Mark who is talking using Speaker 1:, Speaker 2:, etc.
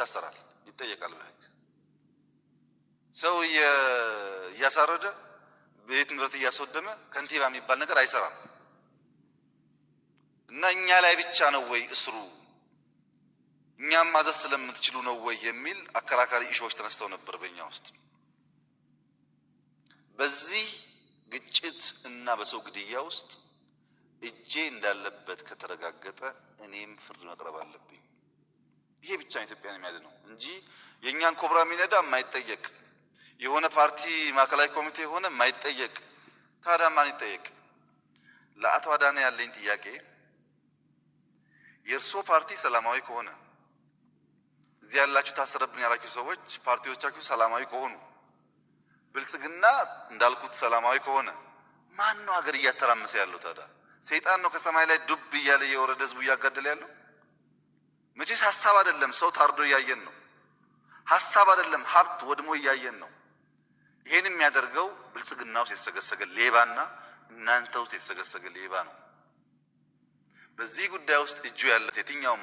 Speaker 1: ይታሰራል፣ ይጠየቃል በህግ። ሰው እያሳረደ ቤት ንብረት እያስወደመ ከንቲባ የሚባል ነገር አይሰራም። እና እኛ ላይ ብቻ ነው ወይ እስሩ? እኛም ማዘዝ ስለምትችሉ ነው ወይ የሚል አከራካሪ ኢሹዎች ተነስተው ነበር በእኛ ውስጥ። በዚህ ግጭት እና በሰው ግድያ ውስጥ እጄ እንዳለበት ከተረጋገጠ እኔም ፍርድ መቅረብ አለብኝ። ይሄ ብቻ ኢትዮጵያን የሚያድነው እንጂ የኛን ኮብራ የሚነዳ የማይጠየቅ የሆነ ፓርቲ ማዕከላዊ ኮሚቴ የሆነ የማይጠየቅ ታዲያ ማን ይጠየቅ? ለአቶ አዳነ ያለኝ ጥያቄ የእርሶ ፓርቲ ሰላማዊ ከሆነ እዚህ ያላችሁ ታሰረብን ያላችሁ ሰዎች ፓርቲዎቻችሁ ሰላማዊ ከሆኑ ብልጽግና እንዳልኩት ሰላማዊ ከሆነ ማን ነው ሀገር እያተራመሰ ያለው? ታዲያ ሰይጣን ነው ከሰማይ ላይ ዱብ እያለ የወረደ ህዝቡ እያጋደለ ያለው? መቼስ ሐሳብ አይደለም፣ ሰው ታርዶ እያየን ነው። ሐሳብ አይደለም፣ ሀብት ወድሞ እያየን ነው። ይሄን የሚያደርገው ብልጽግና ውስጥ የተሰገሰገ ሌባና እናንተ ውስጥ የተሰገሰገ ሌባ ነው። በዚህ ጉዳይ ውስጥ እጁ ያለ የትኛውም